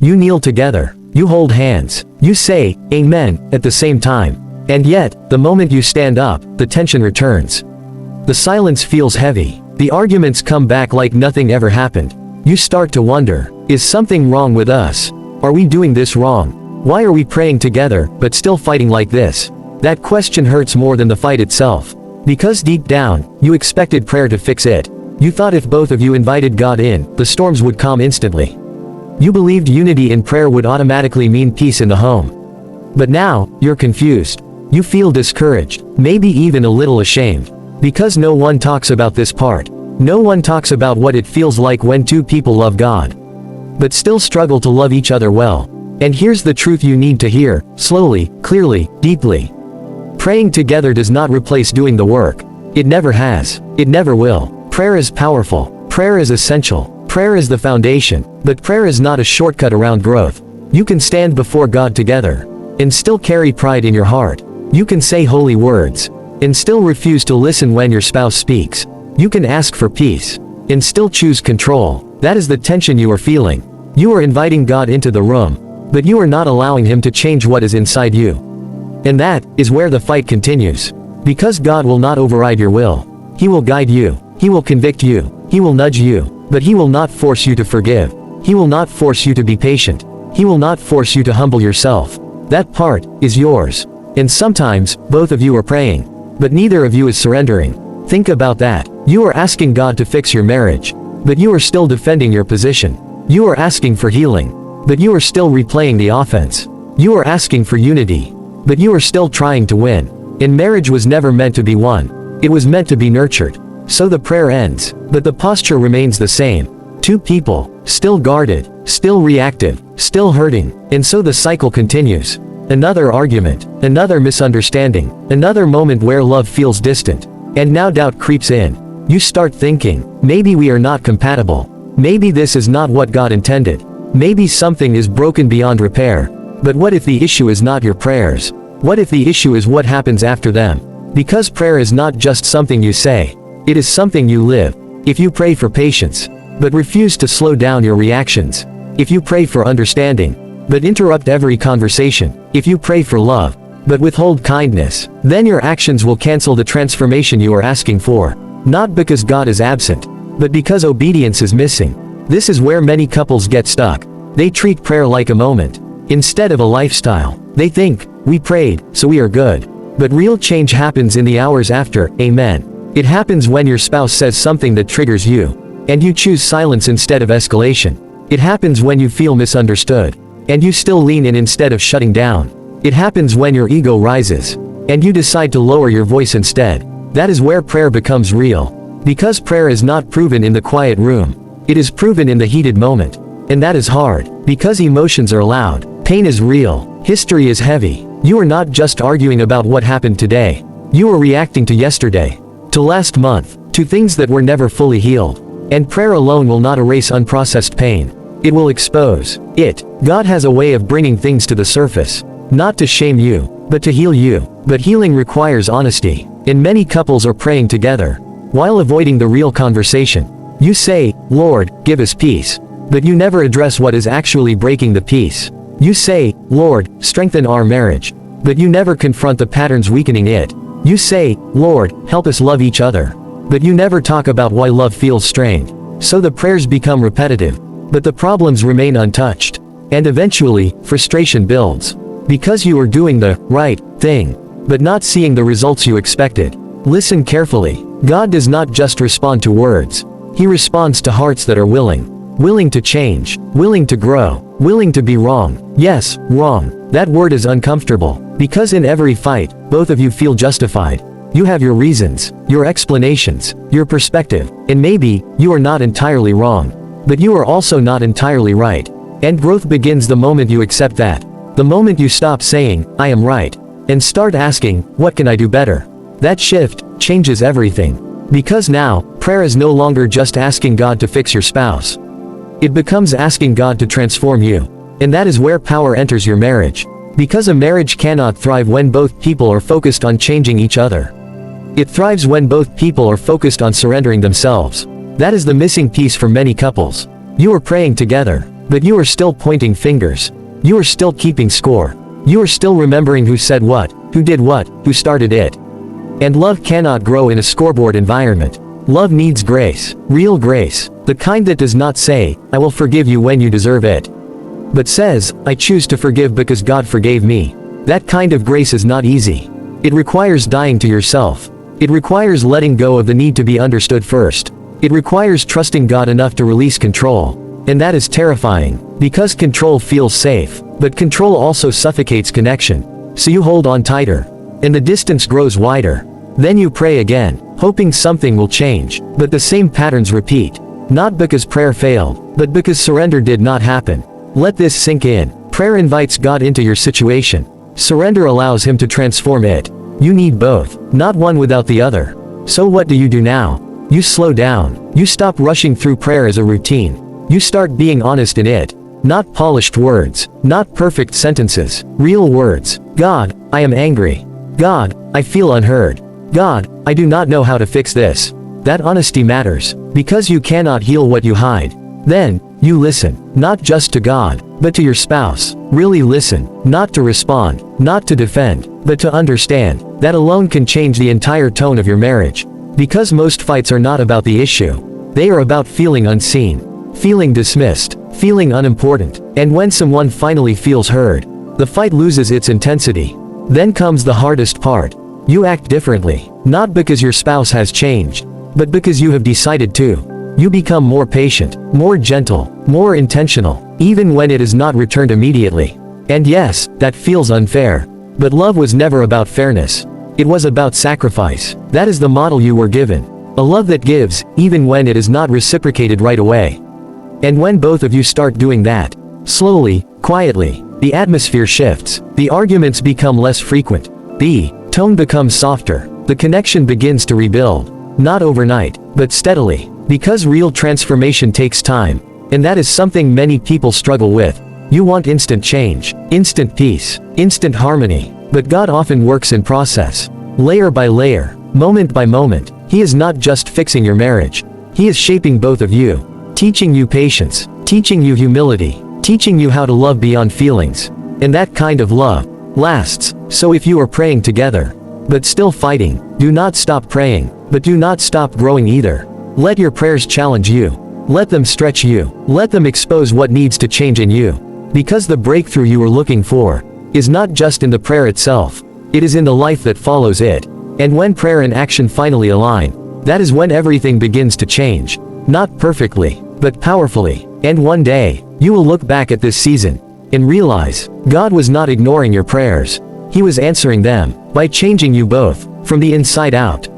You kneel together. You hold hands. You say, Amen, at the same time. And yet, the moment you stand up, the tension returns. The silence feels heavy. The arguments come back like nothing ever happened. You start to wonder, is something wrong with us? Are we doing this wrong? Why are we praying together, but still fighting like this? That question hurts more than the fight itself. Because deep down, you expected prayer to fix it. You thought if both of you invited God in, the storms would calm instantly. You believed unity in prayer would automatically mean peace in the home. But now, you're confused. You feel discouraged, maybe even a little ashamed. Because no one talks about this part. No one talks about what it feels like when two people love God, but still struggle to love each other well. And here's the truth you need to hear, slowly, clearly, deeply. Praying together does not replace doing the work. It never has. It never will. Prayer is powerful. Prayer is essential. Prayer is the foundation. But prayer is not a shortcut around growth. You can stand before God together and still carry pride in your heart. You can say holy words and still refuse to listen when your spouse speaks. You can ask for peace and still choose control. That is the tension you are feeling. You are inviting God into the room, but you are not allowing Him to change what is inside you. And that is where the fight continues. Because God will not override your will. He will guide you. He will convict you. He will nudge you. But He will not force you to forgive. He will not force you to be patient. He will not force you to humble yourself. That part is yours. And sometimes, both of you are praying, but neither of you is surrendering. Think about that. You are asking God to fix your marriage, but you are still defending your position. You are asking for healing, but you are still replaying the offense. You are asking for unity, but you are still trying to win. And marriage was never meant to be won. It was meant to be nurtured. So the prayer ends, but the posture remains the same. Two people, still guarded, still reactive, still hurting, and so the cycle continues. Another argument, another misunderstanding, another moment where love feels distant. And now doubt creeps in. You start thinking, maybe we are not compatible. Maybe this is not what God intended. Maybe something is broken beyond repair. But what if the issue is not your prayers? What if the issue is what happens after them? Because prayer is not just something you say. It is something you live. If you pray for patience, but refuse to slow down your reactions. If you pray for understanding, but interrupt every conversation. If you pray for love, but withhold kindness, then your actions will cancel the transformation you are asking for. Not because God is absent, but because obedience is missing. This is where many couples get stuck. They treat prayer like a moment, instead of a lifestyle. They think, we prayed, so we are good. But real change happens in the hours after, amen. It happens when your spouse says something that triggers you, and you choose silence instead of escalation. It happens when you feel misunderstood, and you still lean in instead of shutting down. It happens when your ego rises, and you decide to lower your voice instead. That is where prayer becomes real. Because prayer is not proven in the quiet room. It is proven in the heated moment. And that is hard. Because emotions are loud. Pain is real. History is heavy. You are not just arguing about what happened today. You are reacting to yesterday. To last month. To things that were never fully healed. And prayer alone will not erase unprocessed pain. It will expose it. God has a way of bringing things to the surface. Not to shame you, but to heal you. But healing requires honesty. And many couples are praying together, while avoiding the real conversation. You say, Lord, give us peace. But you never address what is actually breaking the peace. You say, Lord, strengthen our marriage. But you never confront the patterns weakening it. You say, Lord, help us love each other. But you never talk about why love feels strained. So the prayers become repetitive, but the problems remain untouched. And eventually, frustration builds. Because you are doing the right thing, but not seeing the results you expected. Listen carefully. God does not just respond to words. He responds to hearts that are willing to change, willing to grow, willing to be wrong. Yes, wrong. That word is uncomfortable. Because in every fight, both of you feel justified. You have your reasons, your explanations, your perspective, and maybe, you are not entirely wrong. But you are also not entirely right. And growth begins the moment you accept that. The moment you stop saying, I am right, and start asking, what can I do better? That shift changes everything. Because now, prayer is no longer just asking God to fix your spouse. It becomes asking God to transform you. And that is where power enters your marriage. Because a marriage cannot thrive when both people are focused on changing each other. It thrives when both people are focused on surrendering themselves. That is the missing piece for many couples. You are praying together, but you are still pointing fingers. You are still keeping score. You are still remembering who said what, who did what, who started it. And love cannot grow in a scoreboard environment. Love needs grace, real grace, the kind that does not say, I will forgive you when you deserve it, but says, I choose to forgive because God forgave me. That kind of grace is not easy. It requires dying to yourself. It requires letting go of the need to be understood first. It requires trusting God enough to release control. And that is terrifying, because control feels safe, but control also suffocates connection. So you hold on tighter, and the distance grows wider. Then you pray again, hoping something will change, but the same patterns repeat. Not because prayer failed, but because surrender did not happen. Let this sink in. Prayer invites God into your situation. Surrender allows Him to transform it. You need both, not one without the other. So what do you do now? You slow down. You stop rushing through prayer as a routine. You start being honest in it. Not polished words, not perfect sentences, real words. God, I am angry. God, I feel unheard. God, I do not know how to fix this. That honesty matters, because you cannot heal what you hide. Then, you listen, not just to God, but to your spouse. Really listen, not to respond, not to defend, but to understand. That alone can change the entire tone of your marriage. Because most fights are not about the issue. They are about feeling unseen, feeling dismissed, feeling unimportant. And when someone finally feels heard, the fight loses its intensity. Then comes the hardest part. You act differently, not because your spouse has changed, but because you have decided to. You become more patient, more gentle, more intentional, even when it is not returned immediately. And yes, that feels unfair. But love was never about fairness. It was about sacrifice. That is the model you were given. A love that gives, even when it is not reciprocated right away. And when both of you start doing that, slowly, quietly, the atmosphere shifts. The arguments become less frequent. The tone becomes softer. The connection begins to rebuild. Not overnight, but steadily. Because real transformation takes time. And that is something many people struggle with. You want instant change, instant peace, instant harmony. But God often works in process. Layer by layer, moment by moment. He is not just fixing your marriage. He is shaping both of you. Teaching you patience, teaching you humility, teaching you how to love beyond feelings. And that kind of love lasts. So if you are praying together, but still fighting, do not stop praying, but do not stop growing either. Let your prayers challenge you. Let them stretch you. Let them expose what needs to change in you. Because the breakthrough you are looking for is not just in the prayer itself. It is in the life that follows it. And when prayer and action finally align, that is when everything begins to change. Not perfectly, but powerfully. And one day, you will look back at this season and realize God was not ignoring your prayers. He was answering them by changing you both from the inside out.